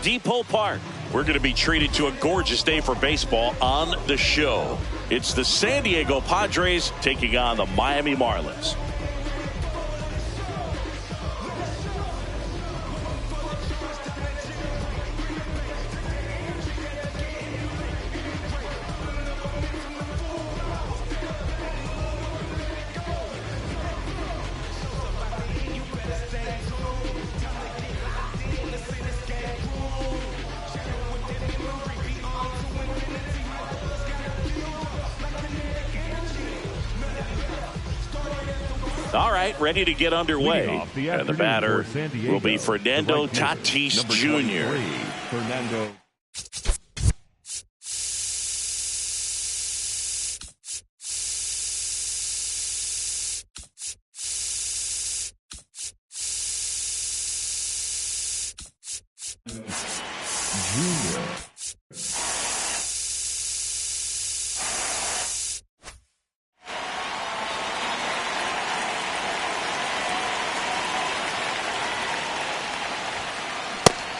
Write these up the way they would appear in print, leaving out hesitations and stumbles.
Depot Park. We're going to be treated to a gorgeous day for baseball on the show. It's the San Diego Padres taking on the Miami Marlins. All right, ready to get underway. And the batter will be Fernando Tatis Jr. Fernando.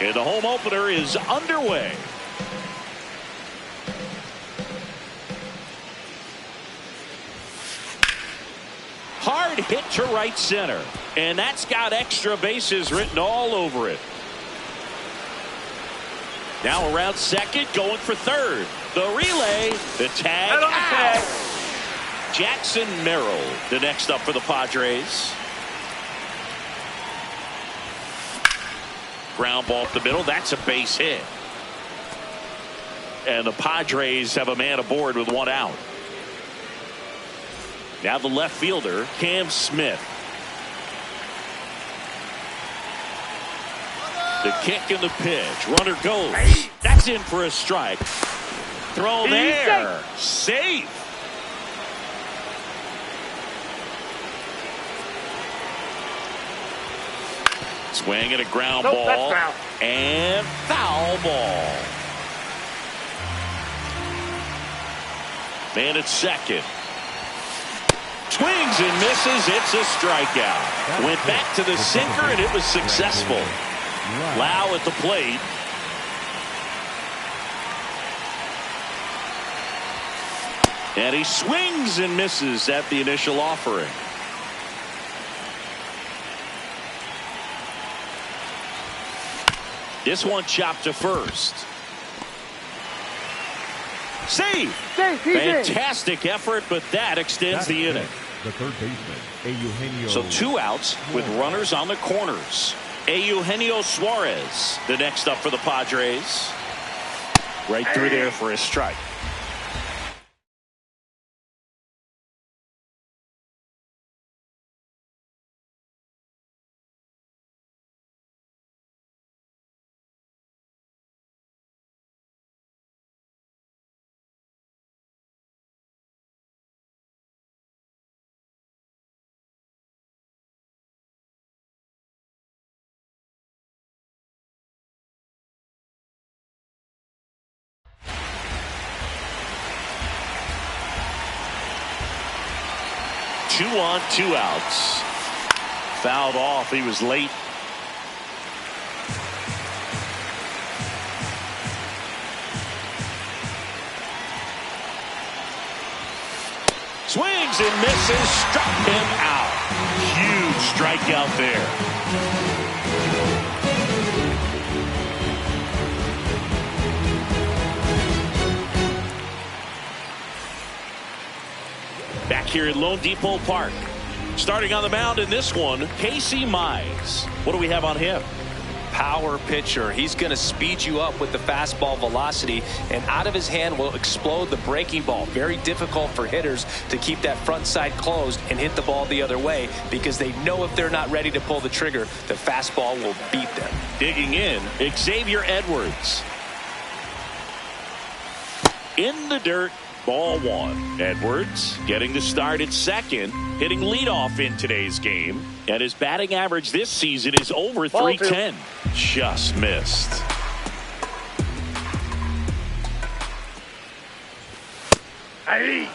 And the home opener is underway. Hard hit to right center. And that's got extra bases written all over it. Now around second, going for third. The relay, the tag out. Jackson Merrill, the next up for the Padres. Ground ball up the middle. That's a base hit. And the Padres have a man aboard with one out. Now the left fielder, Cam Smith. The kick and the pitch. Runner goes. That's in for a strike. Throw there. Safe. Swing and a ground ball. And foul ball. Man at second. Swings and misses. It's a strikeout. Went back to the sinker and it was successful. Lau at the plate. And he swings and misses at the initial offering. This one chopped to first. Save. Fantastic effort, but that extends the inning. The third baseman, Eugenio. So two outs with runners on the corners. Eugenio Suarez, the next up for the Padres. Right through there for a strike. Two on, two outs. Fouled off. He was late. Swings and misses. Struck him out. Huge strikeout there. Back here at Lone Depot Park. Starting on the mound in this one, Casey Mize. What do we have on him? Power pitcher. He's going to speed you up with the fastball velocity, and out of his hand will explode the breaking ball. Very difficult for hitters to keep that front side closed and hit the ball the other way, because they know if they're not ready to pull the trigger, the fastball will beat them. Digging in, Xavier Edwards. In the dirt. Ball one. Edwards getting the start at second, hitting leadoff in today's game, and his batting average this season is over 310. Just missed. Hey.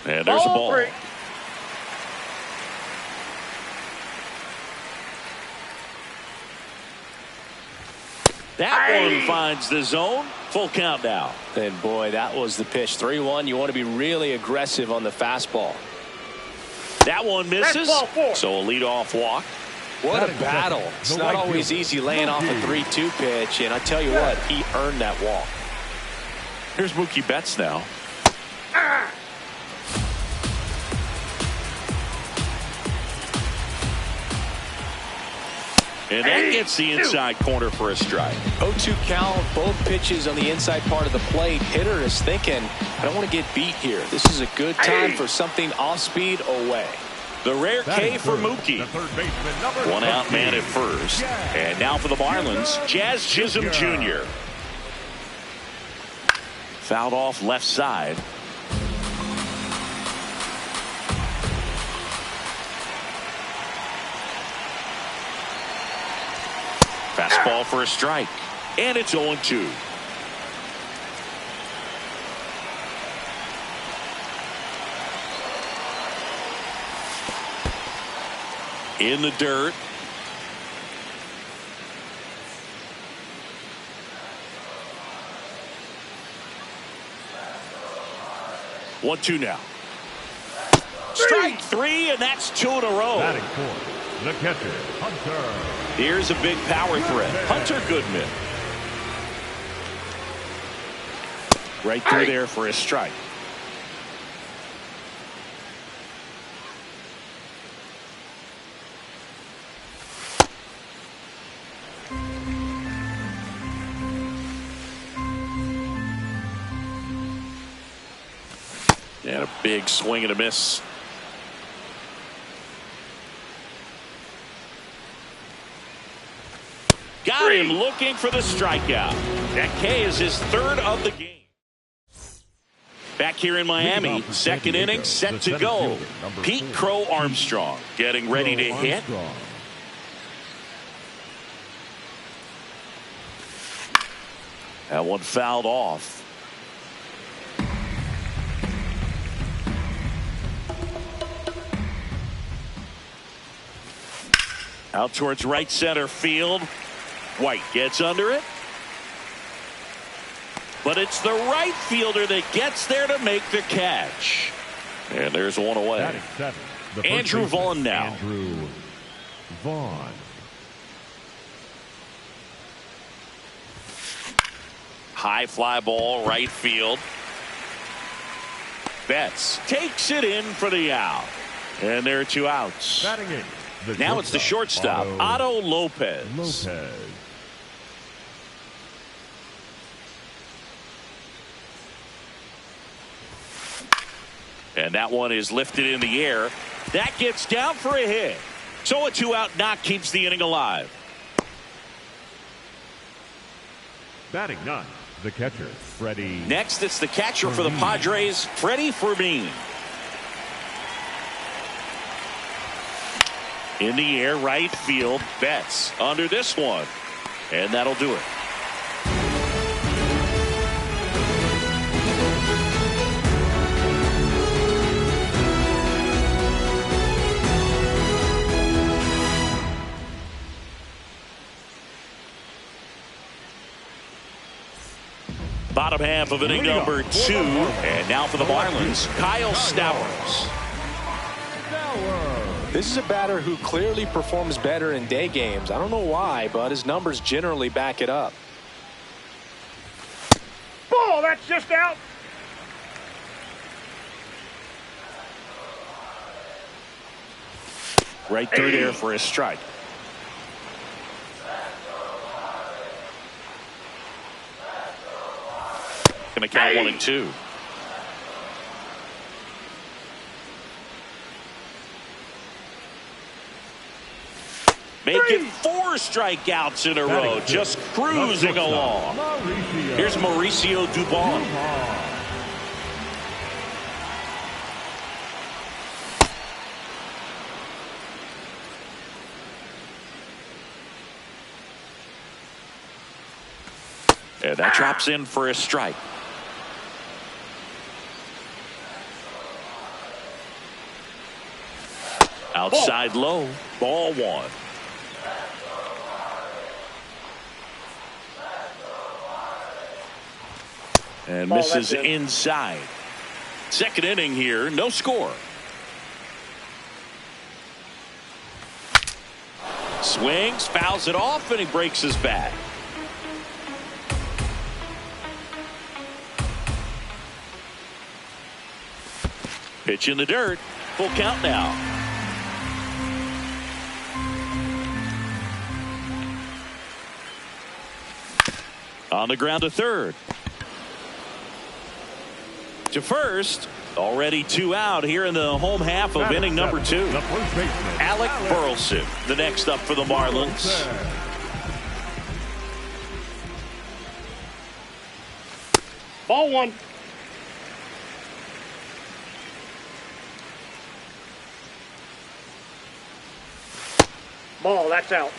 And there's a ball. That one finds the zone. Full count now. And boy, that was the pitch. 3-1. You want to be really aggressive on the fastball. That one misses. So a leadoff walk. What a battle. It's not always easy laying off a 3-2 pitch. And I tell you what, he earned that walk. Here's Mookie Betts now. And that gets the inside corner for a strike. 0-2 count, both pitches on the inside part of the plate. Hitter is thinking, I don't want to get beat here. This is a good time for something off speed away. The rare K for Mookie. One out man at first. And now for the Marlins, Jazz Chisholm Jr. Fouled off left side. Fastball for a strike. And it's 0-2. In the dirt. One, two now. Strike three, and that's 2 in a row. Batting fourth, the catcher, Hunter. Here's a big power threat. Hunter Goodman. Right through there for a strike. And a big swing and a miss. Got him looking for the strikeout. That K is his third of the game. Back here in Miami, second inning set to go. Pete Crow Armstrong getting ready to hit. That one fouled off. Out towards right center field. White gets under it. But it's the right fielder that gets there to make the catch. And there's one away. Andrew Vaughn now. Andrew Vaughn. High fly ball, right field. Betts takes it in for the out. And there are 2 outs. Batting in. Now it's the shortstop, Otto Lopez. And that one is lifted in the air. That gets down for a hit. So a 2-out knock keeps the inning alive. Batting ninth, the catcher, Freddie. Next, it's the catcher for the Padres, Freddie Fermin. In the air, right field. Betts under this one. And that'll do it. Bottom half of inning number 2. And now for the Marlins, Kyle Stowers. This is a batter who clearly performs better in day games. I don't know why, but his numbers generally back it up. Ball, that's just out. Right through there for a strike. Going to count 1 and 2. Making 4 strikeouts in a row, just cruising along. Here's Mauricio Dubon. And that drops in for a strike. Outside low, ball 1. And misses inside. Second inning here, no score. Swings, fouls it off, and he breaks his bat. Pitch in the dirt. Full count now. On the ground to third. To first. Already 2 out here in the home half of inning number 2. Alec Burleson, the next up for the Marlins. Ball 1. Ball, that's out.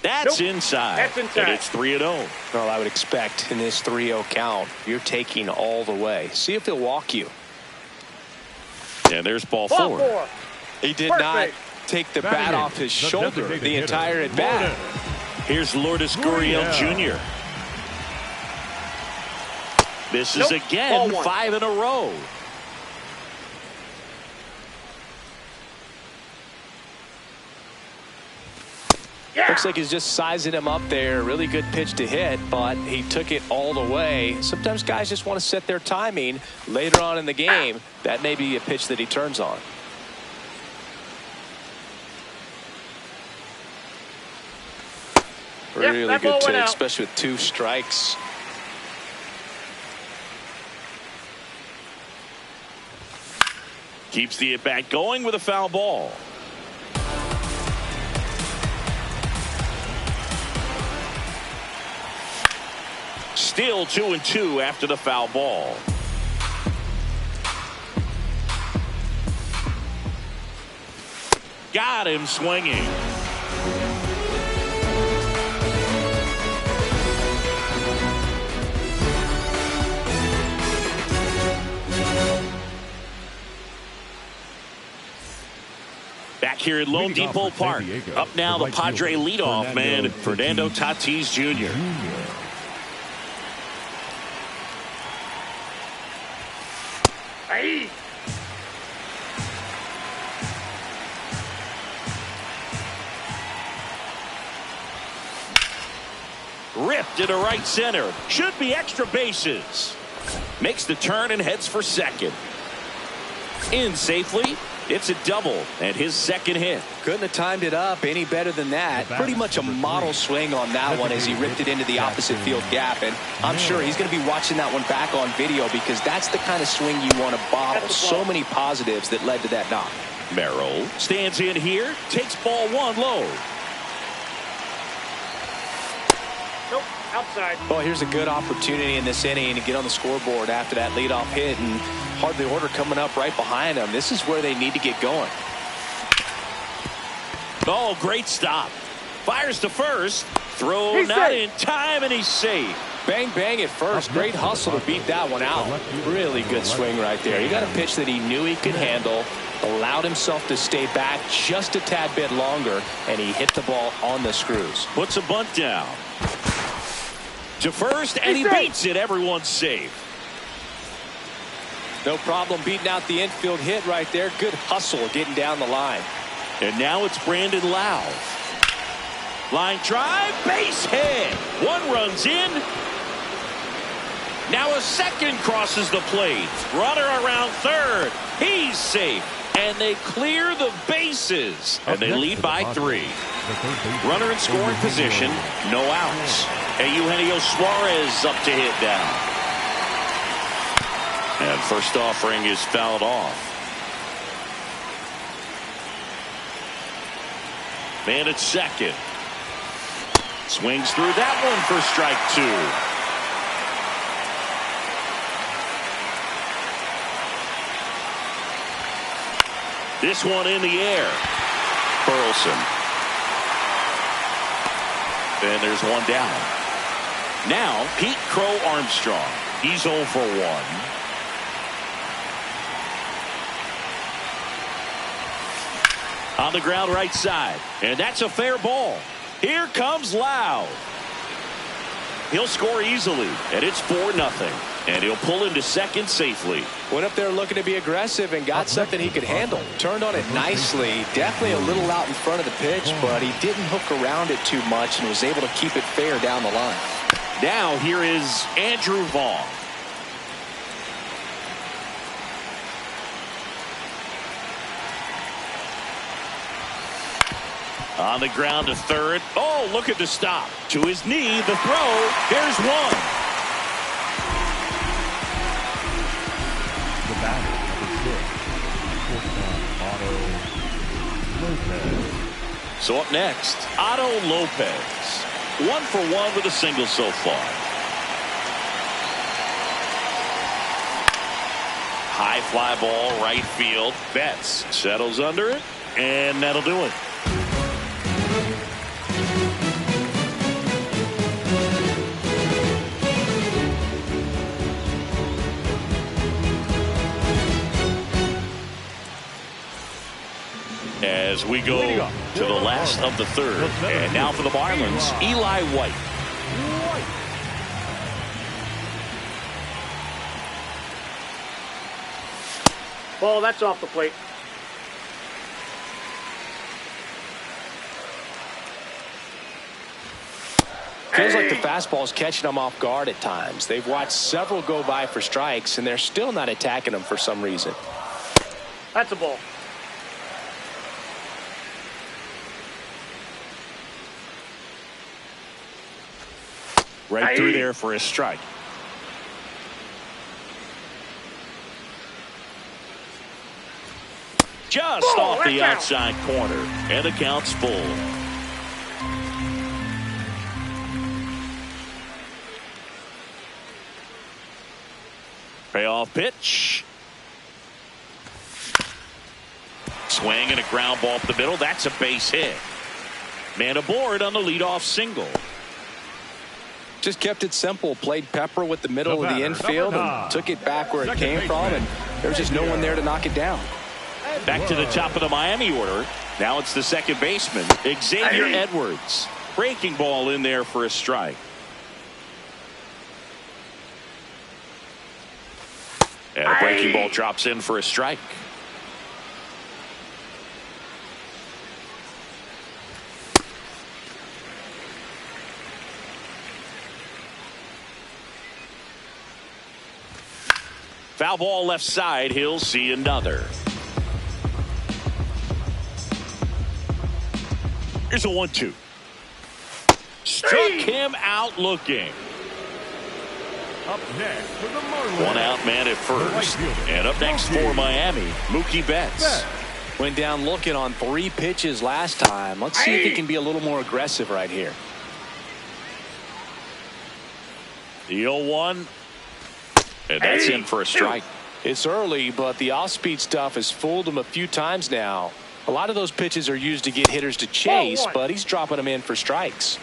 That's inside. That's inside. And it's 3-0. Well, I would expect in this 3-0 count, you're taking all the way. See if he'll walk you. And there's ball 4. He did not take the bat off his shoulder the entire at bat. Here's Lourdes Gurriel Jr. Misses again, 5 in a row. Yeah. Looks like he's just sizing him up there. Really good pitch to hit, but he took it all the way. Sometimes guys just want to set their timing later on in the game. That may be a pitch that he turns on. Really good pitch, especially with 2 strikes. Keeps the at bat going with a foul ball. Still 2-2 after the foul ball. Got him swinging. Back here at Lone Depot Park. Up now the Padre leadoff man, Fernando Tatis Jr. Hey. Ripped into right center. Should be extra bases. Makes the turn and heads for second. In safely. It's a double and his second hit. Couldn't have timed it up any better than that. Pretty much a model swing on that one as he ripped it into the opposite field gap. And I'm sure he's going to be watching that one back on video because that's the kind of swing you want to bottle. So many positives that led to that knock. Merrill stands in here, takes ball 1 low. Nope, outside. Well, here's a good opportunity in this inning to get on the scoreboard after that leadoff hit, and hardly order coming up right behind them. This is where they need to get going. Oh, great stop. Fires to first. Throw not in time, and he's safe. Bang, bang at first. Great hustle to beat that one out. Really good swing right there. He got a pitch that he knew he could handle, allowed himself to stay back just a tad bit longer, and he hit the ball on the screws. Puts a bunt down. To first, and he beats it. Everyone's safe. No problem beating out the infield hit right there. Good hustle getting down the line. And now it's Brandon Lau. Line drive, base hit. 1 runs in. Now a second crosses the plate. Runner around third. He's safe. And they clear the bases. And they lead by 3. Runner in scoring position. No outs. And Eugenio Suarez up to hit now. And first offering is fouled off. Man at second. Swings through that one for strike 2. This one in the air. Burleson. And there's one down. Now Pete Crow Armstrong. He's 0 for 1. On the ground right side. And that's a fair ball. Here comes Lau. He'll score easily. And it's 4-0. And he'll pull into second safely. Went up there looking to be aggressive and got something he could handle. Turned on it nicely. Definitely a little out in front of the pitch, but he didn't hook around it too much and was able to keep it fair down the line. Now here is Andrew Vaughn. On the ground to third. Oh, look at the stop. To his knee, the throw. There's one. The batter, number 6, shortstop, Otto Lopez. So up next, Otto Lopez. 1 for 1 with a single so far. High fly ball, right field. Betts settles under it, and that'll do it. As we go to the last of the third. And now for the Marlins, Eli White. Ball, that's off the plate. Feels like the fastball is catching them off guard at times. They've watched several go by for strikes, and they're still not attacking them for some reason. That's a ball. Right through there for a strike. Just off the outside corner. And the count's full. Payoff pitch. Swing and a ground ball up the middle. That's a base hit. Man aboard on the leadoff single. Just kept it simple. Played Pepper with the middle of the infield and took it back where it came from, and there's just no one there to knock it down. Back to the top of the Miami order. Now it's the second baseman, Xavier Edwards. Breaking ball in there for a strike. And a breaking ball drops in for a strike. Foul ball left side. He'll see another. Here's a 1-2. Struck him out looking. Up next for the Marlins. One out man at first. And up next for Miami, Mookie Betts. Went down looking on 3 pitches last time. Let's see if he can be a little more aggressive right here. The 0-1. And that's in for a strike. It's early, but the off-speed stuff has fooled him a few times now. A lot of those pitches are used to get hitters to chase, but he's dropping them in for strikes.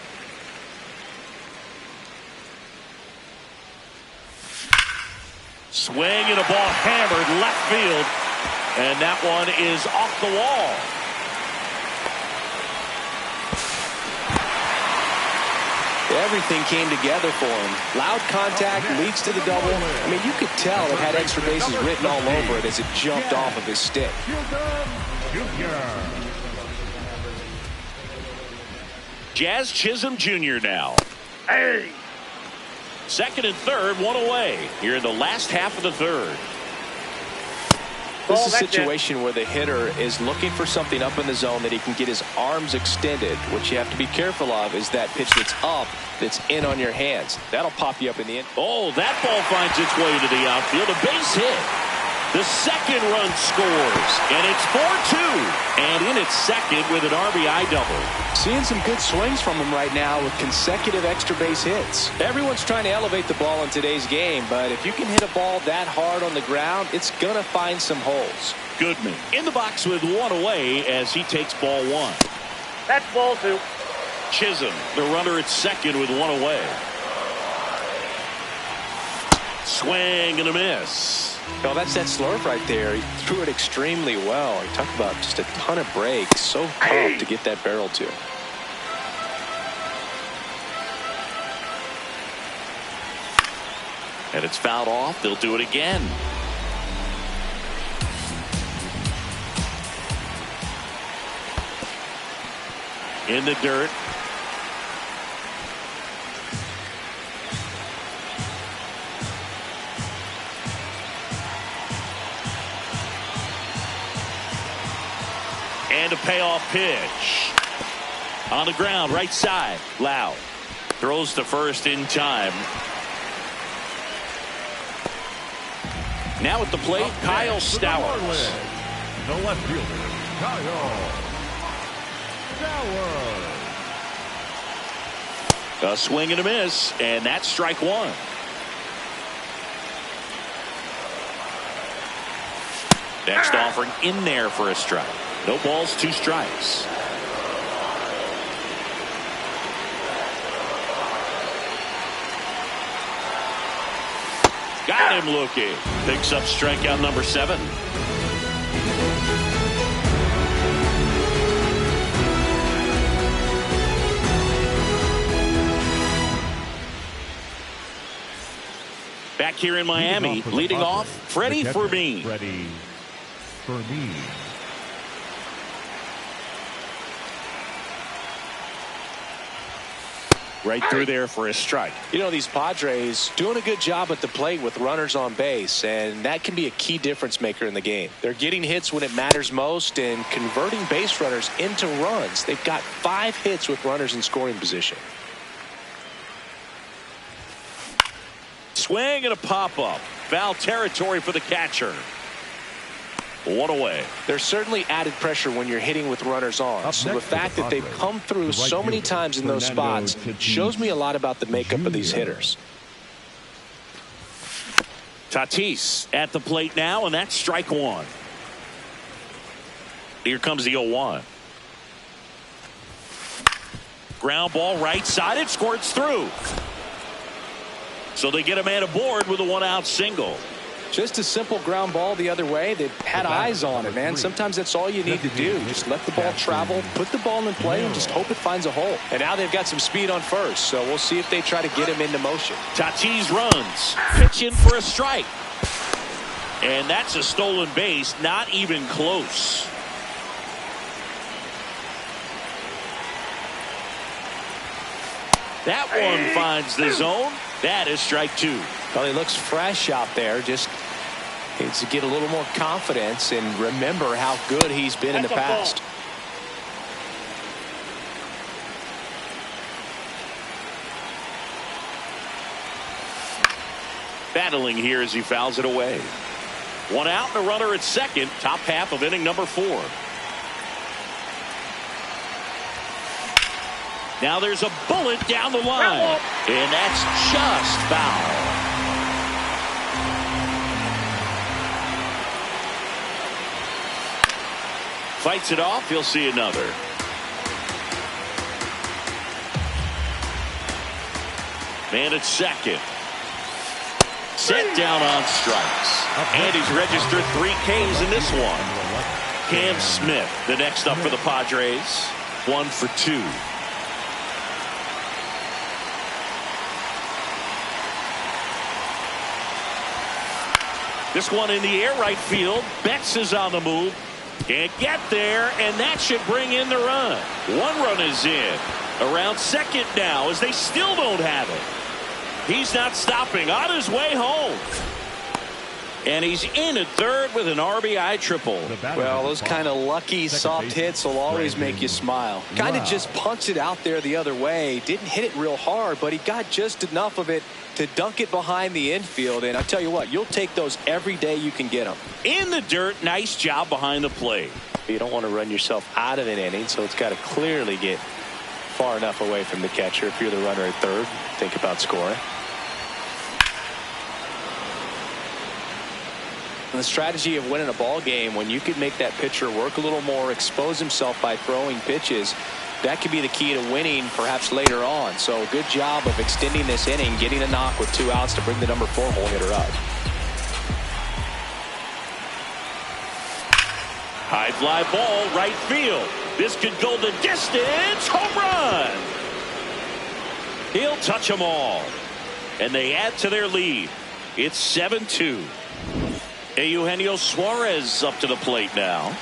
Swing and a ball hammered left field. And that one is off the wall. Everything came together for him. Loud contact leads to the double. I mean, you could tell it had extra bases written all over it as it jumped off of his stick. Jazz Chisholm Jr. now. Hey. Second and third, one away. Here in the last half of the third. This is a situation where the hitter is looking for something up in the zone that he can get his arms extended. What you have to be careful of is that pitch that's up, that's in on your hands. That'll pop you up in the end. Oh, that ball finds its way to the outfield. A base hit. The second run scores, and it's 4-2. And in its second with an RBI double. Seeing some good swings from him right now with consecutive extra base hits. Everyone's trying to elevate the ball in today's game, but if you can hit a ball that hard on the ground, it's going to find some holes. Goodman in the box with one away as he takes ball 1. That's ball 2. Chisholm, the runner at second with one away. Swing and a miss. Well, that's that slurve right there. He threw it extremely well. He talked about just a ton of breaks. So tough to get that barrel to. And it's fouled off. They'll do it again. In the dirt. And a payoff pitch. On the ground, right side. Lau throws to first in time. Now at the plate, Kyle Stowers. The left fielder, Kyle Stowers. A swing and a miss, and that's strike one. Next offering in there for a strike. No balls, 2 strikes. Got him looking. Picks up strikeout number 7. Back here in Miami, leading off, Freddie Fermin. Freddie Fermin. Right through there for a strike. You know, these Padres doing a good job at the plate with runners on base, and that can be a key difference maker in the game. They're getting hits when it matters most and converting base runners into runs. They've got 5 hits with runners in scoring position. Swing and a pop-up. Foul territory for the catcher. 1 away. There's certainly added pressure when you're hitting with runners on. So the fact that they've come through so many times in those spots shows me a lot about the makeup of these hitters. Tatis at the plate now, and that's strike 1. Here comes the 0-1. Ground ball right side. It squirts through. So they get a man aboard with a 1-out single. Just a simple ground ball the other way. They've had eyes on it, man. Sometimes that's all you need to do. Just let the ball travel, put the ball in play, and just hope it finds a hole. And now they've got some speed on first, so we'll see if they try to get him into motion. Tatis runs. Pitch in for a strike. And that's a stolen base. Not even close. That one finds the zone. That is strike 2. Well, he looks fresh out there. Just needs to get a little more confidence and remember how good he's been in the past. Battling here as he fouls it away. 1 out and a runner at second. Top half of inning number 4. Now there's a bullet down the line. And that's just foul. Fights it off. He'll see another. Man at second. Set down on strikes. And he's registered 3 Ks in this one. Cam Smith, the next up for the Padres. 1 for 2. This one in the air right field. Betts is on the move. Can't get there, and that should bring in the run. 1 run is in. Around second now as they still don't have it. He's not stopping. On his way home. And he's in at third with an RBI triple. Well, those kind of lucky soft hits will always make you smile. Kind of just punched it out there the other way. Didn't hit it real hard, but he got just enough of it to dunk it behind the infield. And I tell you what, you'll take those every day you can get them. In the dirt, nice job behind the plate. You don't want to run yourself out of an inning, so it's got to clearly get far enough away from the catcher. If you're the runner at third, think about scoring. The strategy of winning a ball game, when you can make that pitcher work a little more, expose himself by throwing pitches, that could be the key to winning perhaps later on. So good job of extending this inning, getting a knock with 2 outs to bring the number 4 hole hitter up. High fly ball, right field. This could go the distance. Home run. He'll touch them all. And they add to their lead. It's 7-2. Eugenio Suarez up to the plate now.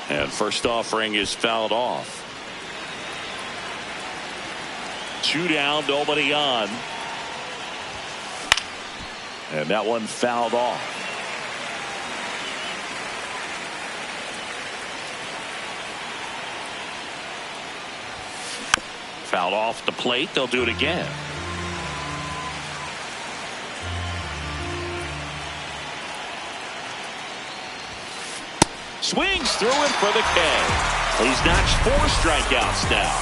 And first offering is fouled off. 2 down, nobody on. And that one fouled off. Fouled off the plate. They'll do it again. Swings through him for the K. He's notched 4 strikeouts now.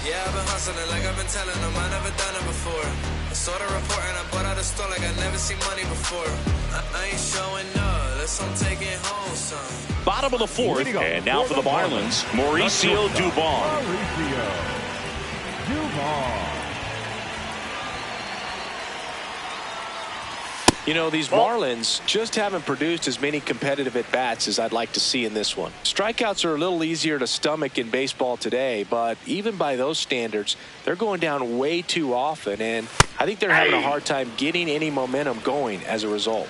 Yeah, I've been hustling like I've been telling them I never done it before. I saw the report and I bought out a store like I never seen money before. I ain't showing up, that's I'm taking home son. Bottom of the 4th, and now for the Marlins, Mauricio Dubon. You know, these Marlins just haven't produced as many competitive at-bats as I'd like to see in this one. Strikeouts are a little easier to stomach in baseball today, but even by those standards, they're going down way too often, and I think they're having a hard time getting any momentum going as a result.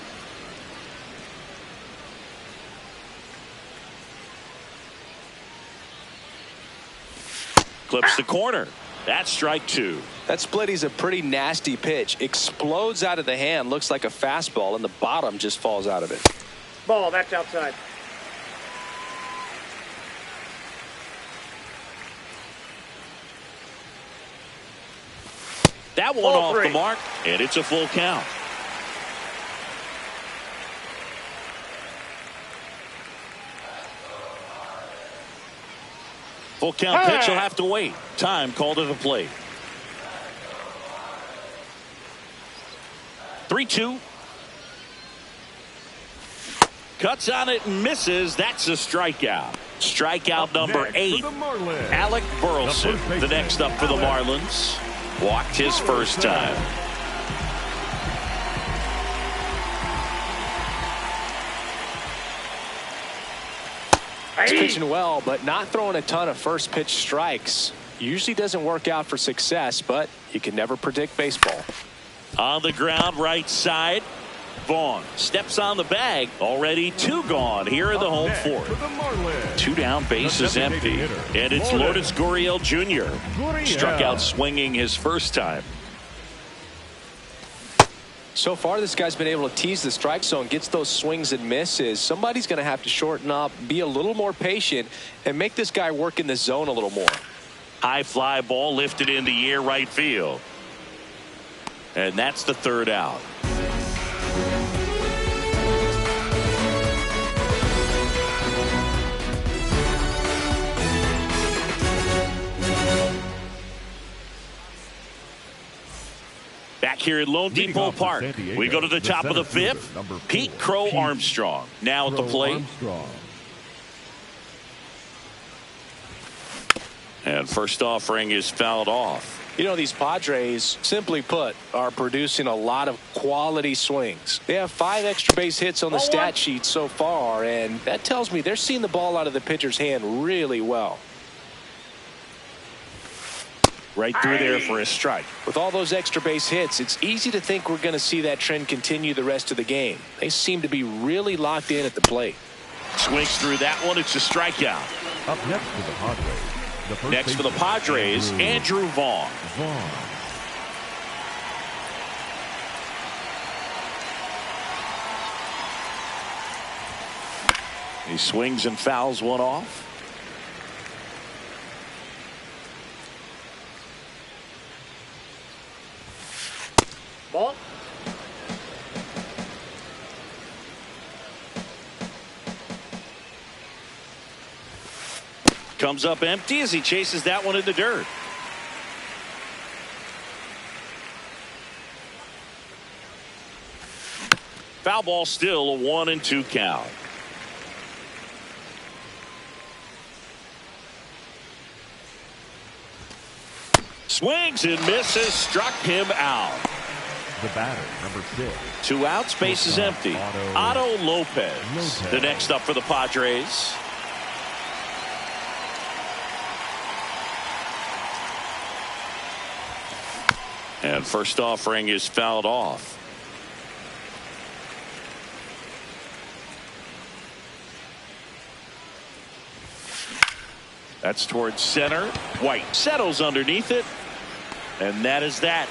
Clips the corner. That's strike 2. That splitty's a pretty nasty pitch. Explodes out of the hand. Looks like a fastball, and the bottom just falls out of it. Ball, that's outside. That one off the mark, and it's a full count. Full count pitch will have to wait. Time called to the plate. 3-2. Cuts on it and misses. That's a strikeout. Strikeout number 8. Alec Burleson, the next up for the Marlins. Walked his first time. He's pitching well, but not throwing a ton of first pitch strikes. Usually doesn't work out for success, but you can never predict baseball. On the ground, right side. Vaughn steps on the bag. Already 2 gone here in the home 4th. 2 down, bases empty. And it's Lourdes Gurriel Jr. Struck out swinging his first time. So far, this guy's been able to tease the strike zone, gets those swings and misses. Somebody's going to have to shorten up, be a little more patient, and make this guy work in the zone a little more. High fly ball lifted in the air right field. And that's the 3rd out. Back here at Lone Depot Park, we go to the top of the 5th. Pete Crow Armstrong now at the plate. And first offering is fouled off. You know, these Padres, simply put, are producing a lot of quality swings. They have 5 extra base hits on the stat sheet so far, and that tells me they're seeing the ball out of the pitcher's hand really well. Right through there for a strike. With all those extra base hits, it's easy to think we're going to see that trend continue the rest of the game. They seem to be really locked in at the plate. Swings through that one. It's a strikeout. Up next for the Padres. Next for the Padres, Andrew Vaughn. He swings and fouls one off. Ball. Comes up empty as he chases that one in the dirt. Foul ball, still a 1-2 count. Swings and misses. Struck him out. The batter, number 6. 2 outs. Base is empty. Otto Lopez. The next up for the Padres. And first offering is fouled off. That's towards center. White settles underneath it. And that is that.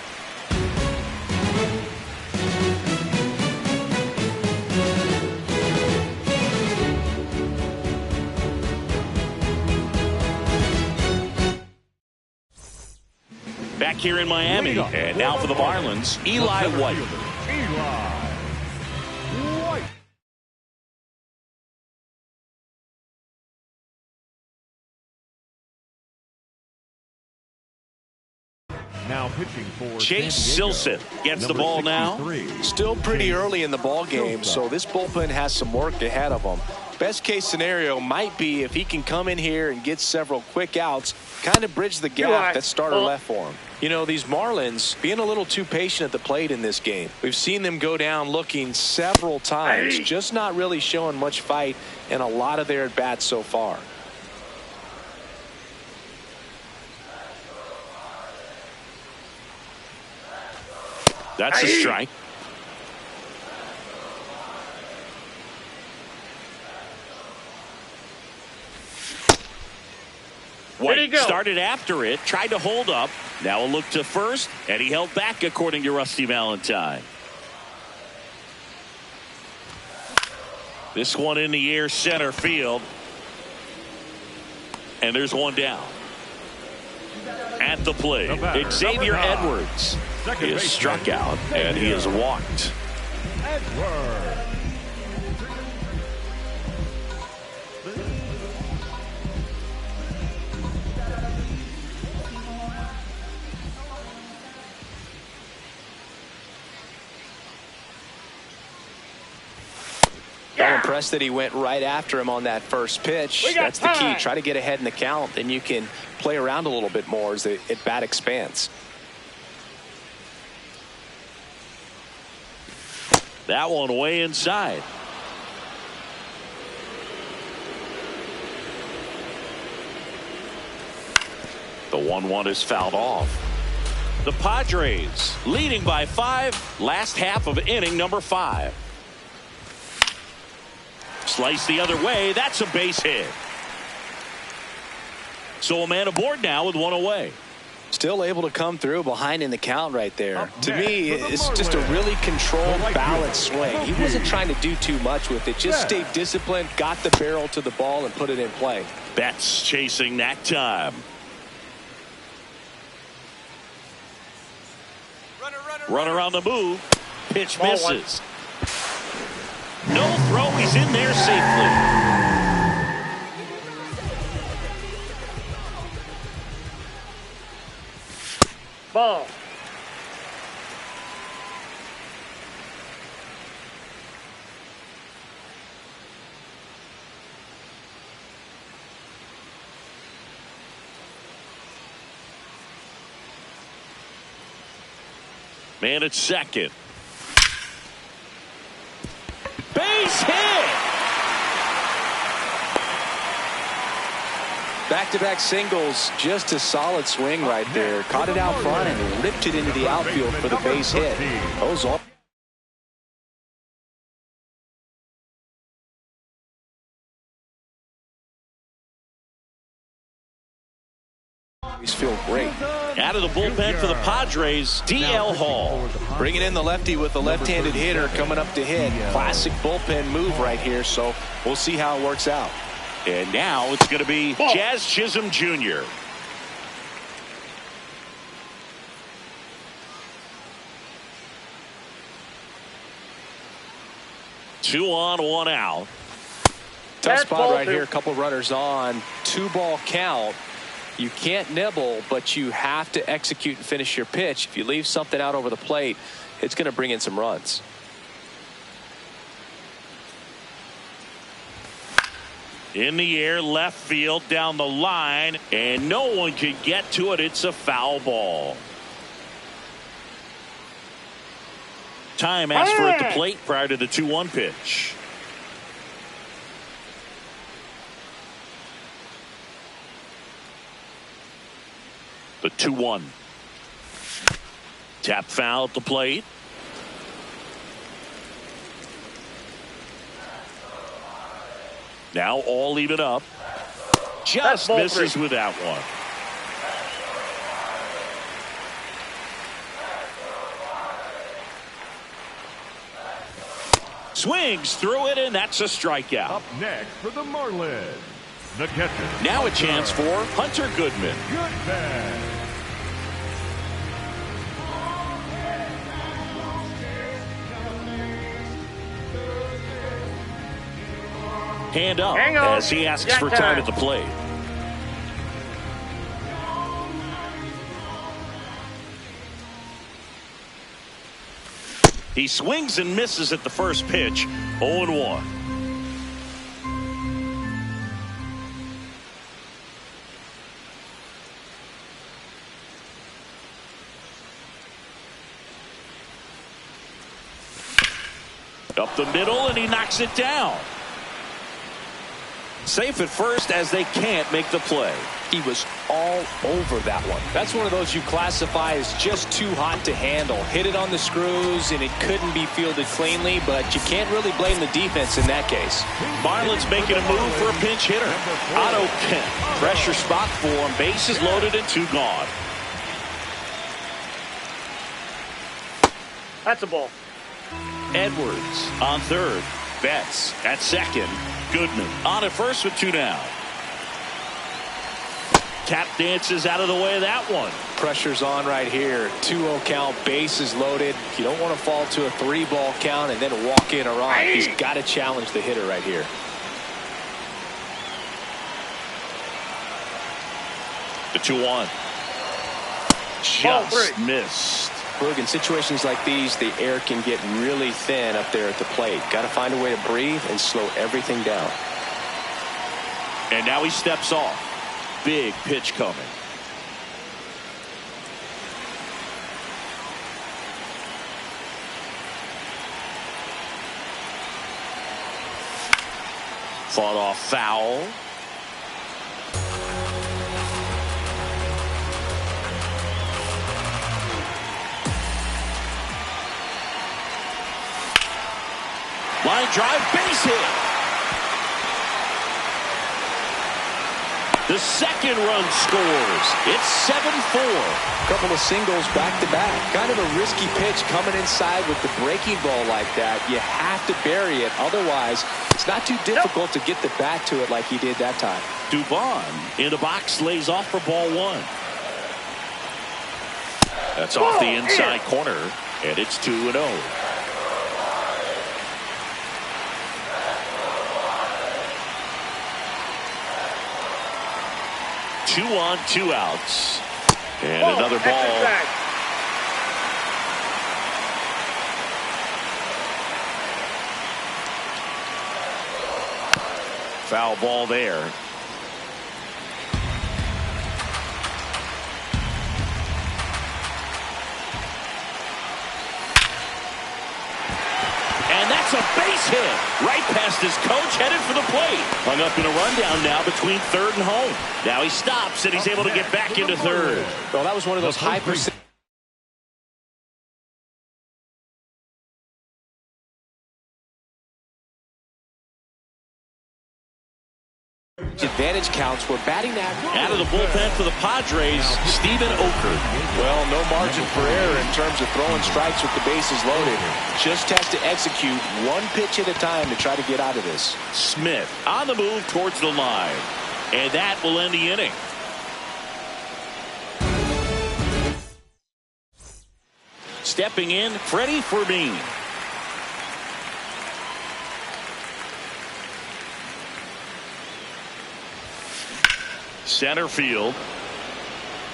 Back here in Miami. And now for the Marlins, Eli White. Eli White. Now pitching for Chase Silseth gets the ball now. Still pretty early in the ball game, so this bullpen has some work ahead of them. Best case scenario might be if he can come in here and get several quick outs, kind of bridge the gap that starter left for him. You know, these Marlins being a little too patient at the plate in this game. We've seen them go down looking several times, just not really showing much fight in a lot of their at-bats so far. That's a strike. White started after it, tried to hold up. Now a look to first, and he held back according to Rusty Valentine. This one in the air, center field. And there's one down. At the plate, Xavier Edwards is struck out, and he is walked. Edwards. I'm impressed that he went right after him on that first pitch. That's the key. Try to get ahead in the count, then you can play around a little bit more as the at-bat expands. That one way inside. The 1-1 is fouled off. The Padres leading by 5, last half of inning number 5. Slice the other way. That's a base hit. So a man aboard now with 1 away. Still able to come through behind in the count right there. To me, it's just a really controlled, balanced swing. He wasn't trying to do too much with it. Just stayed disciplined, got the barrel to the ball, and put it in play. Betts chasing that time. Runner on the move. Pitch misses. No throw. He's in there safely. Ball. Man at second. Base hit. Back-to-back singles, just a solid swing right there. Caught it out front and ripped it into the outfield for the base hit. Those all. He's feeling great. Out of the bullpen for the Padres, D.L. Hall. Bringing in the lefty with the left-handed hitter coming up to hit. Classic bullpen move right here, so we'll see how it works out. And now it's going to be Jazz Chisholm Jr. Two on, 1 out. Tough spot right here. A couple runners on. 2-ball count. You can't nibble, but you have to execute and finish your pitch. If you leave something out over the plate, it's going to bring in some runs. In the air, left field, down the line, and no one can get to it. It's a foul ball. Time asked for at the plate prior to the 2-1 pitch. The 2-1. Tap foul at the plate. Now all even up. Just misses with that one. Swings through it, and that's a strikeout. Up next for the Marlins, the catcher. Now a chance for Hunter Goodman. Hand up as he asks for time at the plate. He swings and misses at the first pitch. 0-1. Up the middle, and he knocks it down. Safe at first as they can't make the play. He was all over that one. That's one of those you classify as just too hot to handle. Hit it on the screws, and it couldn't be fielded cleanly, but you can't really blame the defense in that case. Marlins making a move for a pinch hitter. Otto Kemp. Pressure spot for him. Bases loaded and 2 gone. That's a ball. Edwards on third. Betts at second. Goodman on at first with 2 down. Tap dances out of the way of that one. Pressure's on right here. 2-0 count, bases loaded. You don't want to fall to a 3-ball count and then walk in a run. He's got to challenge the hitter right here. The 2-1. Just missed. Look, in situations like these, the air can get really thin up there at the plate. Got to find a way to breathe and slow everything down. And now he steps off. Big pitch coming. Fought off foul. Line drive, base hit. The second run scores. It's 7-4. Couple of singles back to back. Kind of a risky pitch coming inside with the breaking ball like that. You have to bury it. Otherwise, it's not too difficult to get the bat to it like he did that time. Dubon in the box lays off for ball 1. That's off the inside corner, and it's 2-0. 2 on, 2 outs. And another ball. Foul ball there. And that's a base hit. Right past his coach, headed for the plate. Hung up in a rundown now between third and home. Now he stops, and he's able to get back into third. Well, that was one of those high percent advantage counts where batting average. Out of the bullpen for the Padres, Steven Okert. Well, no margin for error in terms of throwing strikes with the bases loaded. Just has to execute one pitch at a time to try to get out of this. Smith on the move towards the line. And that will end the inning. Stepping in, Freddie Fermin. Center field.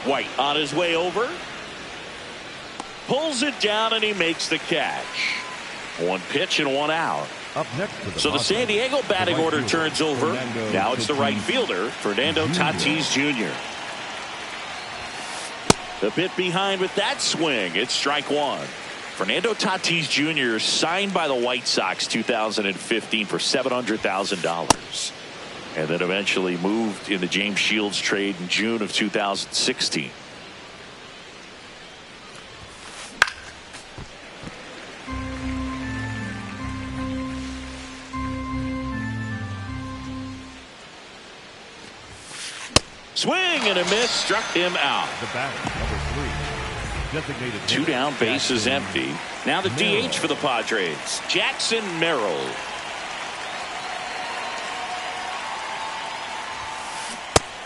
White on his way over. Pulls it down, and he makes the catch. One pitch and one out. Up next to So the San Diego batting order turns over. Now it's the right fielder, Fernando Tatis Jr. A bit behind with that swing. It's strike one. Fernando Tatis Jr. signed by the White Sox 2015 for $700,000. And then eventually moved in the James Shields trade in June of 2016. Swing and a miss, struck him out. The batter, number 3. Designated Two down, base is empty. Now the DH for the Padres, Jackson Merrill.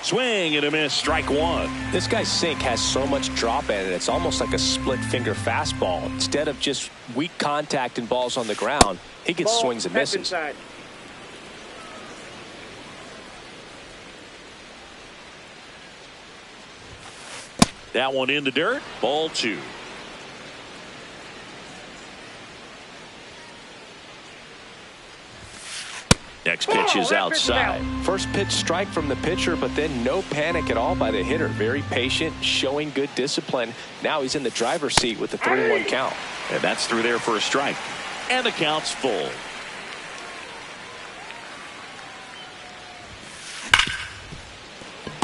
Swing and a miss, strike one. This guy's sink has so much drop in it. It's almost like a split finger fastball. Instead of just weak contact and balls on the ground, he gets Ball, swings and that's misses. inside. That one in the dirt. Ball two. Next pitch is outside. First pitch strike from the pitcher, but then no panic at all by the hitter. Very patient, showing good discipline. Now he's in the driver's seat with the 3-1 count. And that's through there for a strike. And the count's full.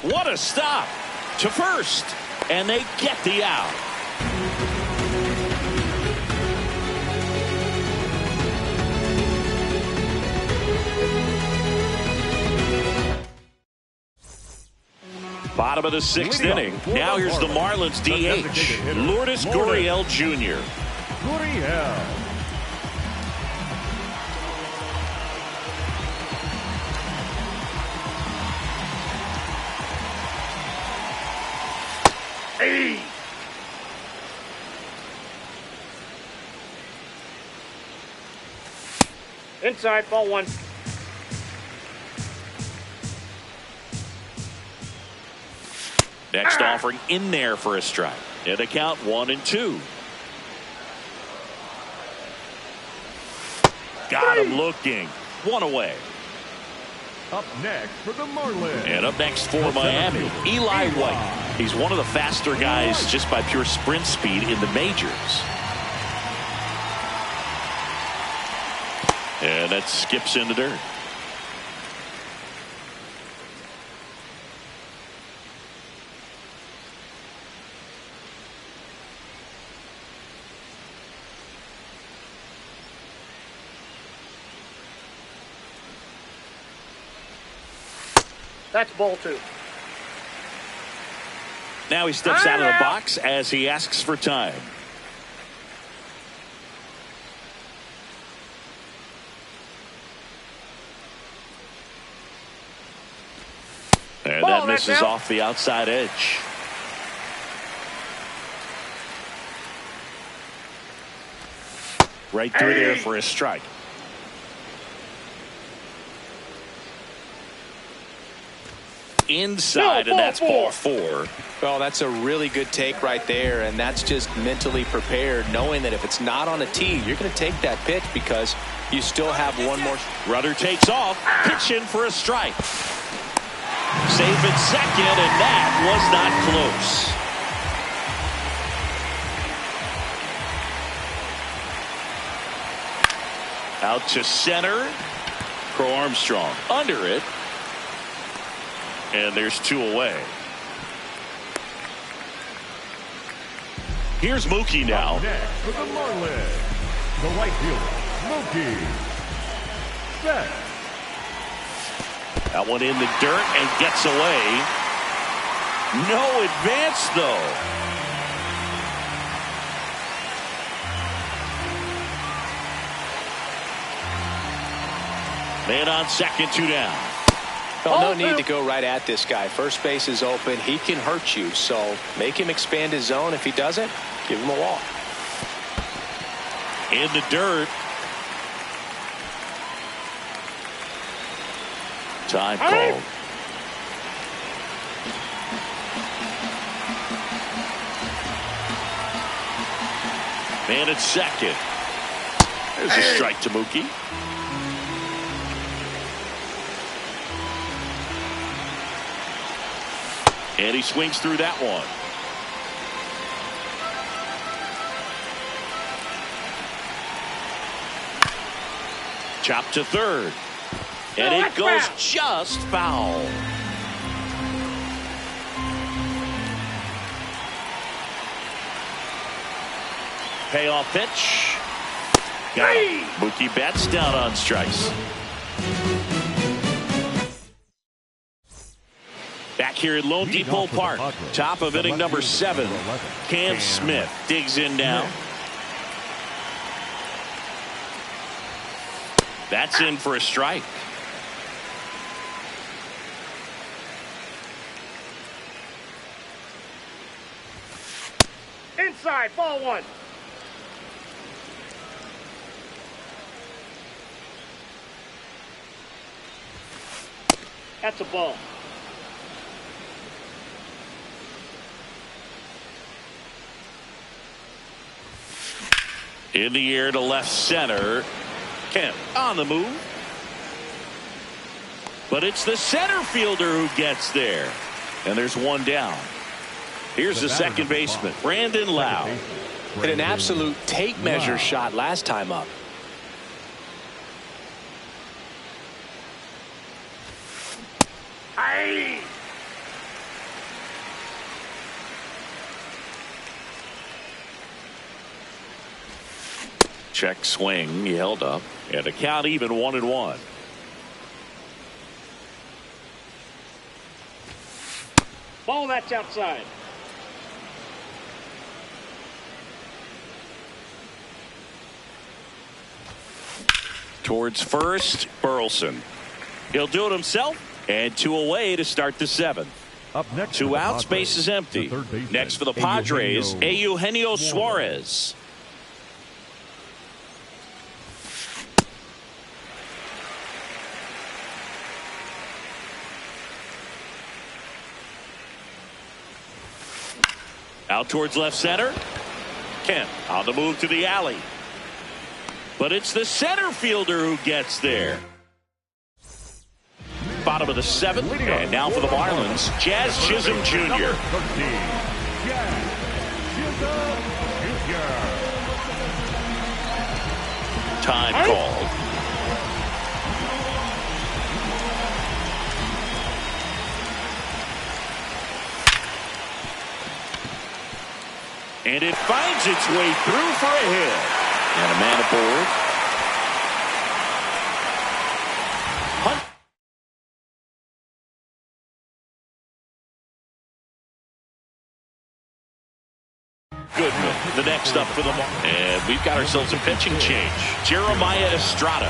What a stop to first. And they get the out. Bottom of the 6th inning. Now here's the Marlins DH, Lourdes Gurriel Jr. Gurriel. Hey! Inside, ball one. Next offering in there for a strike. And the count 1-2. Got him looking. One away. Up next for the Marlins. And up next for Miami, Eli White. He's one of the faster guys just by pure sprint speed in the majors. And that skips in the dirt. That's ball two. Now he steps out of the box as he asks for time. And that misses off the outside edge. Right through there for a strike. Inside, and that's ball four. Well, that's a really good take right there, and that's just mentally prepared, knowing that if it's not on a tee, you're going to take that pitch because you still have one more. Rudder takes off, pitch in for a strike. Safe at second, and that was not close. Out to center. Crow Armstrong under it. And there's two away. Here's Mookie now. Next for the Marlins, the right fielder, Mookie. Set. That one in the dirt and gets away. No advance, though. Man on second, two down. Well, no need to go right at this guy. First base is open. He can hurt you, so make him expand his zone. If he doesn't, give him a walk. In the dirt. Time called. Man at second. There's a strike to Mookie. And he swings through that one. Chop to third. And it goes just foul. Payoff pitch. Got him. Mookie Betts down on strikes. Back here at Lone Depot Park, top of inning number 7. Cam Smith digs in now. That's in for a strike. Inside, ball 1. That's a ball. In the air to left center. Kemp on the move. But it's the center fielder who gets there. And there's one down. Here's the second baseman, Brandon Lowe. Hit an absolute tape measure shot last time up. Hey! Check swing. He held up. And a count even 1-1. Ball, that's outside. Towards first, Burleson. He'll do it himself. And 2 away to start the 7th. Up next, 2 outs, base is empty. Next for the Padres, Eugenio Suarez. Out towards left center. Kemp on the move to the alley. But it's the center fielder who gets there. Bottom of the 7th. And now for the Marlins, Jazz Chisholm Jr. Time called. And it finds its way through for a hit. And a man aboard. Hunt. Goodman, the next up for the Marlins. And we've got ourselves a pitching change. Jeremiah Estrada.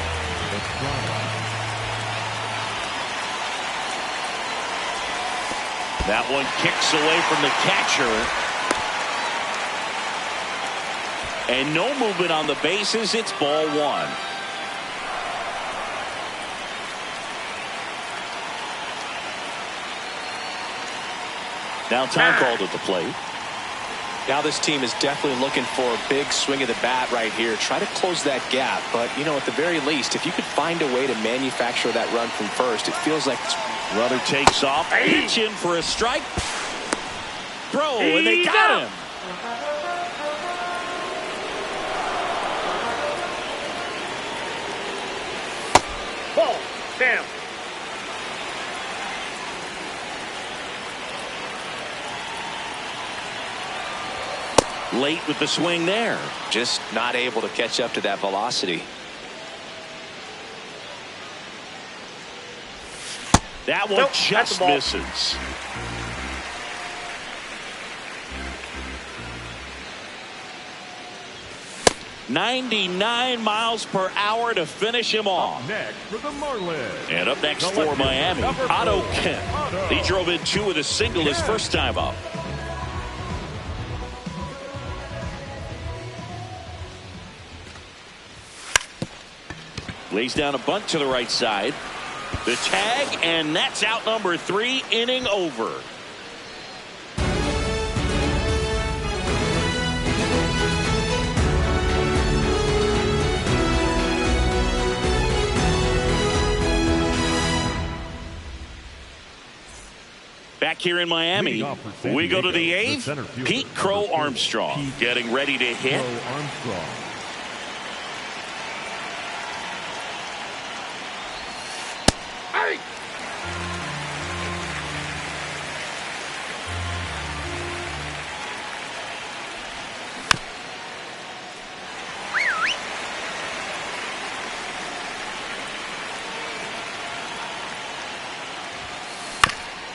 That one kicks away from the catcher. And no movement on the bases. It's ball 1. Now time called at the plate. Now this team is definitely looking for a big swing of the bat right here. Try to close that gap. But, you know, at the very least, if you could find a way to manufacture that run from first, it feels like it's... Runner takes off. Pitch in for a strike. Throw, and they got him. Ball, down. Late with the swing there. Just not able to catch up to that velocity. That one just misses. .99 miles per hour to finish him off. Up next for the Marlins. And up next for Miami, Otto Kemp. He drove in 2 with a single his first time up. Lays down a bunt to the right side. The tag, and that's out number 3, inning over. back here in Miami. We go to the 8th. Pete Crow Armstrong getting ready to hit.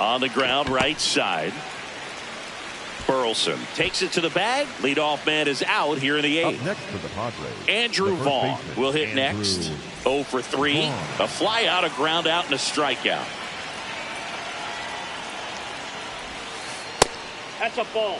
On the ground, right side. Burleson takes it to the bag. Leadoff man is out here in the 8th. Next for the Padres, Andrew Vaughn will hit next. 0 for 3. A fly out, a ground out, and a strikeout. That's a ball.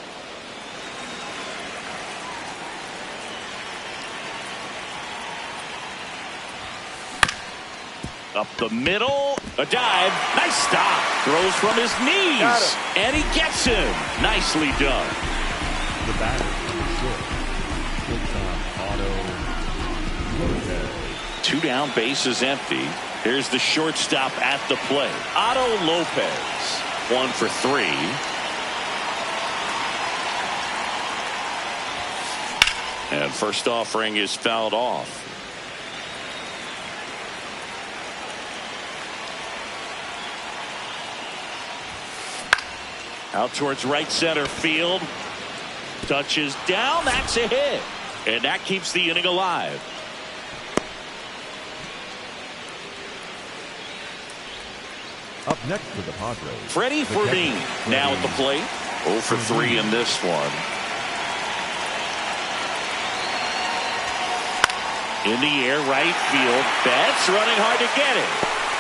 Up the middle, a dive, nice stop. Throws from his knees, and he gets him. Nicely done. The batter is Otto. 2 down, bases empty. Here's the shortstop at the plate. Otto Lopez, 1 for 3. And first offering is fouled off. Out towards right center field. Touches down. That's a hit. And that keeps the inning alive. Up next for the Padres, Freddie Fermin now at the plate. 0 for 3 in this one. In the air, right field. Betts running hard to get it.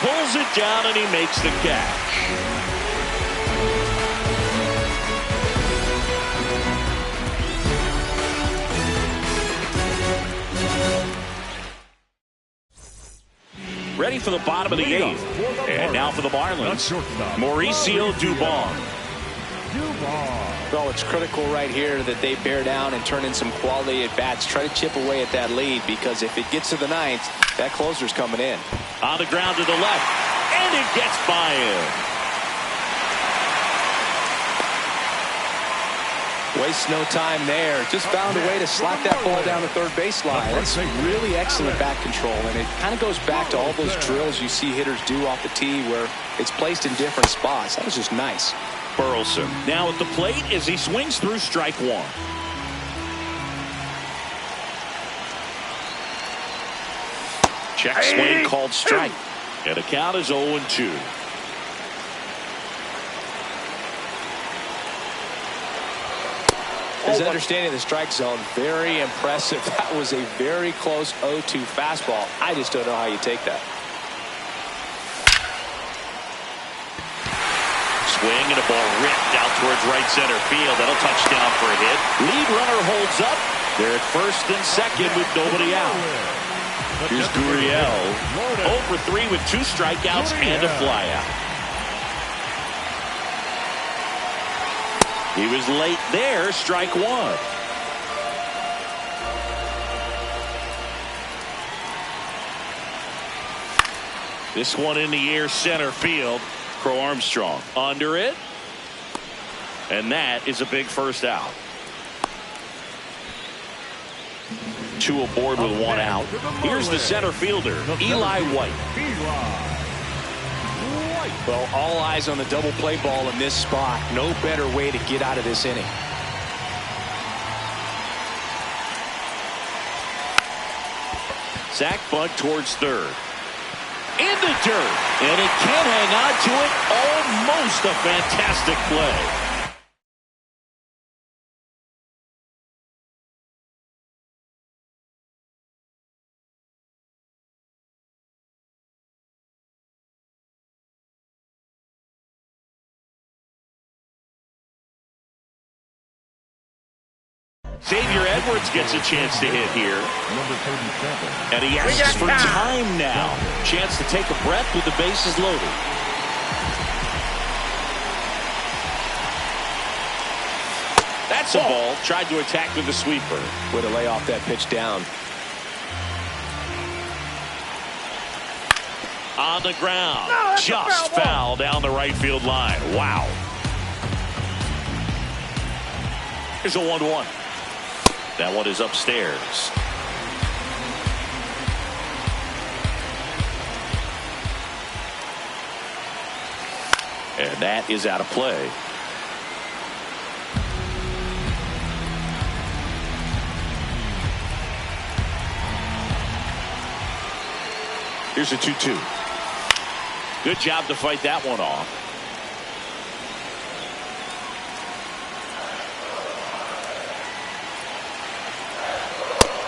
Pulls it down and he makes the catch. Ready for the bottom of the 8th. And now for the Marlins, Mauricio Dubon. Well, it's critical right here that they bear down and turn in some quality at bats. Try to chip away at that lead, because if it gets to the 9th, that closer's coming in. On the ground to the left, and it gets by him. Wastes no time there. Just found a way to slap that ball down the third baseline. That's really excellent bat control, and it kind of goes back to all those drills you see hitters do off the tee where it's placed in different spots. That was just nice. Burleson now at the plate as he swings through strike 1. Check swing called strike. And the count is 0-2. His understanding of the strike zone, very impressive. That was a very close 0-2 fastball. I just don't know how you take that. Swing and a ball ripped out towards right center field. That'll touch down for a hit. Lead runner holds up. They're at first and second with nobody out. Here's Gurriel. 0 for 3 with 2 strikeouts and a flyout. He was late there, strike 1. This one in the air, center field. Crow Armstrong under it. And that is a big first out. 2 aboard with 1 out. Here's the center fielder, Eli White. Well, all eyes on the double play ball in this spot. No better way to get out of this inning. Sack bunt towards third. In the dirt. And it can't hang on to it. Almost a fantastic play. Xavier Edwards gets a chance to hit here. Number 37. And he asks for time now. Chance to take a breath with the bases loaded. That's a ball. Tried to attack with the sweeper. Way to lay off that pitch down. On the ground. Just foul down the right field line. Wow. Here's a 1-1. That one is upstairs. And that is out of play. Here's a 2-2. Good job to fight that one off.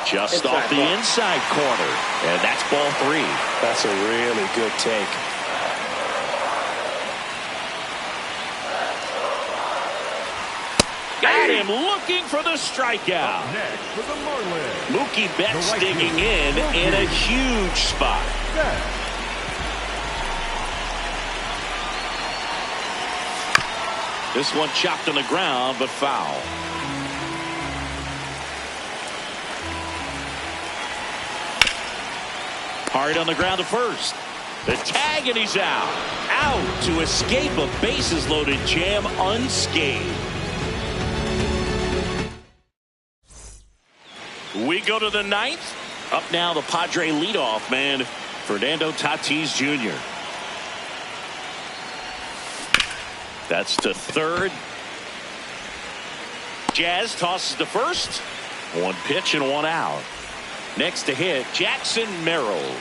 Just off the inside corner. And that's ball 3. That's a really good take. Got him looking for the strikeout. Up next for the Marlins. Mookie Betts The right digging fielder, in a Mookie. huge spot. Betts. This one chopped on the ground, but foul. Hard on the ground to first. The tag, and he's out. Out to escape a bases-loaded jam unscathed. We go to the 9th. Up now, the Padre leadoff man, Fernando Tatis Jr. That's to third. Jazz tosses to first. 1 pitch and 1 out. Next to hit, Jackson Merrill.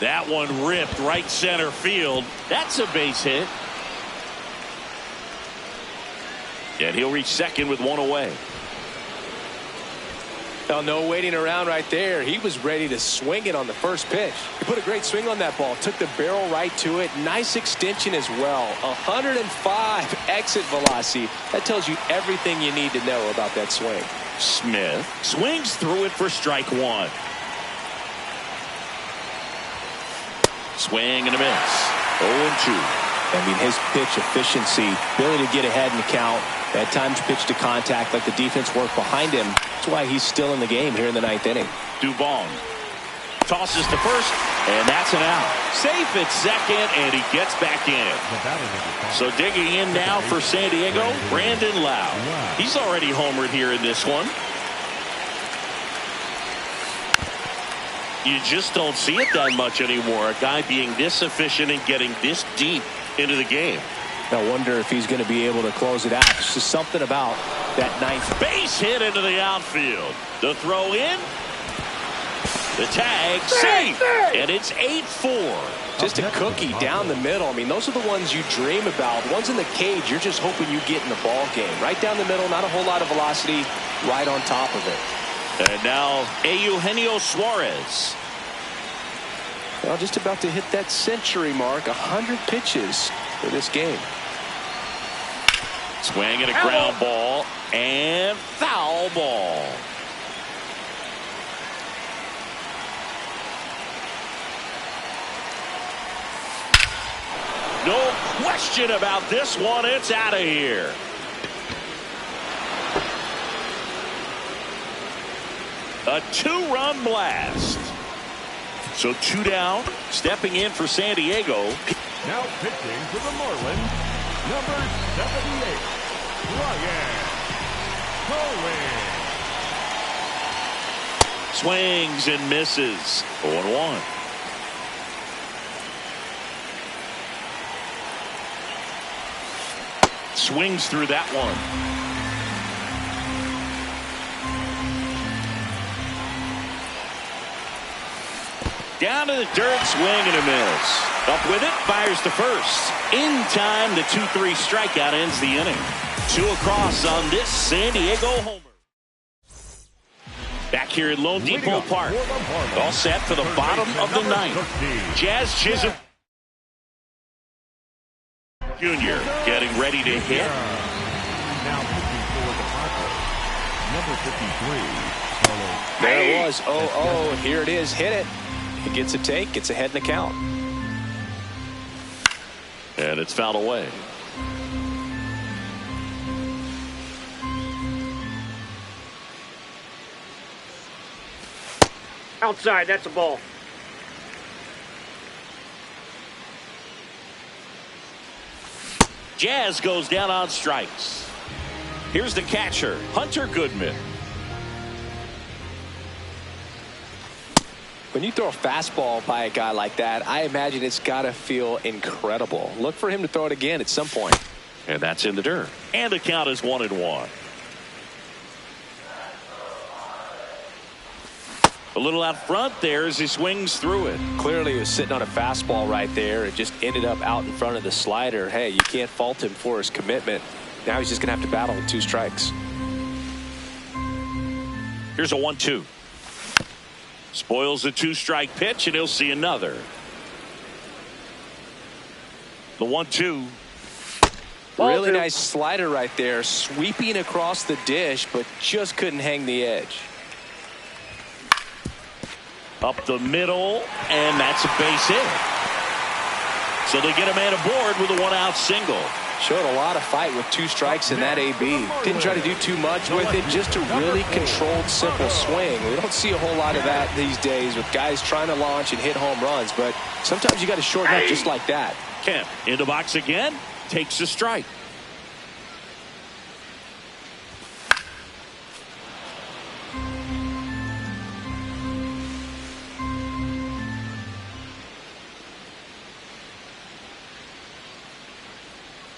That one ripped right center field. That's a base hit. And he'll reach second with 1 away. Well, no waiting around right there. He was ready to swing it on the first pitch. He put a great swing on that ball. Took the barrel right to it. Nice extension as well. 105 exit velocity. That tells you everything you need to know about that swing. Smith swings through it for strike 1. Swing and a miss. 0-2. I mean, his pitch efficiency, ability to get ahead in the count, at times pitch to contact, like the defense work behind him. That's why he's still in the game here in the 9th inning. Dubon tosses to first, and that's an out. Safe at second, and he gets back in. So digging in now for San Diego, Brandon Lau. He's already homered here in this one. You just don't see it that much anymore. A guy being this efficient and getting this deep into the game. I wonder if he's going to be able to close it out. It's just something about that 9th. Base hit into the outfield. The throw in. The tag. Safe. And it's 8-4. Just a cookie down the middle. I mean, those are the ones you dream about. Ones in the cage, you're just hoping you get in the ball game. Right down the middle, not a whole lot of velocity, right on top of it. And now Eugenio Suarez. Well, just about to hit that century mark. 100 pitches for this game. Swing and a ground ball and foul ball. No question about this one. It's out of here. A 2-run blast. So 2 down. Stepping in for San Diego. Now pitching for the Marlins, number 78, Ryan Cohen. Swings and misses. 0-1. Swings through that one. Down to the dirt, swing and a miss. Up with it, fires to first. In time, the 2-3 strikeout ends the inning. 2 across on this San Diego homer. Back here at Lone Depot Park. All set for the bottom of the 9th. Jazz Chisholm Jr. getting ready to hit. Now pitching for the Padres, number 53, Carlos. There it was. 0-0. Here it is. Hit it. He gets a take. Gets ahead in the count. And it's fouled away. Outside, that's a ball. Jazz goes down on strikes. Here's the catcher, Hunter Goodman. When you throw a fastball by a guy like that, I imagine it's got to feel incredible. Look for him to throw it again at some point. And that's in the dirt. And the count is 1-1. A little out front there as he swings through it. Clearly he was sitting on a fastball right there. It just ended up out in front of the slider. Hey, you can't fault him for his commitment. Now he's just going to have to battle with 2 strikes. Here's a 1-2. Spoils the 2-strike pitch, and he'll see another. The 1-2. Really nice slider right there, sweeping across the dish, but just couldn't hang the edge. Up the middle, and that's a base hit. So they get a man aboard with a 1-out single. Showed a lot of fight with 2 strikes in that AB. Didn't try to do too much with it, just a really controlled, simple swing. We don't see a whole lot of that these days with guys trying to launch and hit home runs, but sometimes you got to shorten up just like that. Kemp in the box again, takes a strike.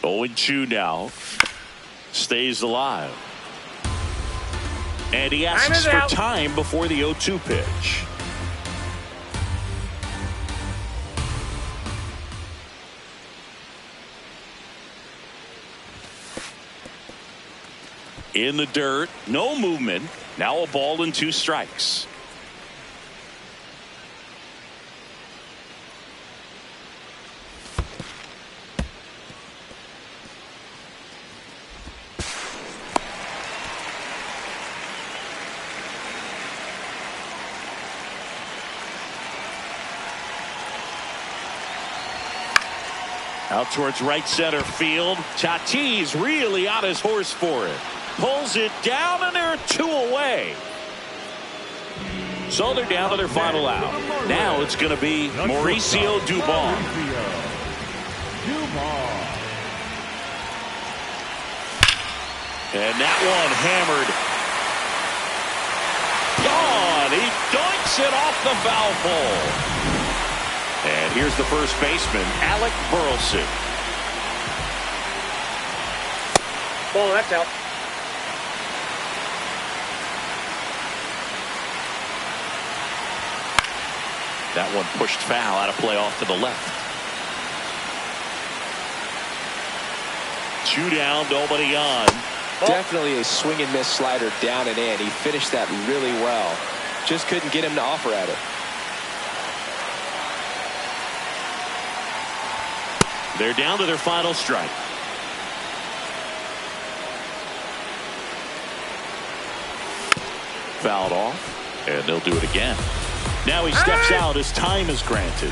Owen Chu now stays alive. And he asks for time before the 0-2 pitch. In the dirt, no movement. Now a ball and 2 strikes. Out towards right center field. Tatis really on his horse for it. Pulls it down, and they're 2 away. So they're down to their final out. Now it's going to be Mauricio Dubon. And that one hammered. Gone. He dunks it off the foul pole. And here's the first baseman, Alec Burleson. Ball, that's out. That one pushed foul, out of play off to the left. 2 down, nobody on. Definitely a swing and miss slider down and in. He finished that really well. Just couldn't get him to offer at it. They're down to their final strike. Fouled off, and they'll do it again. Now he steps out as time is granted.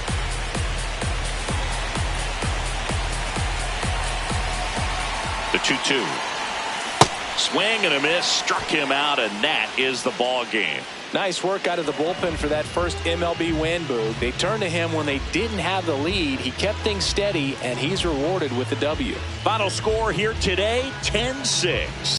The 2-2. Swing and a miss, struck him out, and that is the ball game. Nice work out of the bullpen for that first MLB win, Boog. They turned to him when they didn't have the lead. He kept things steady, and he's rewarded with the W. Final score here today, 10-6.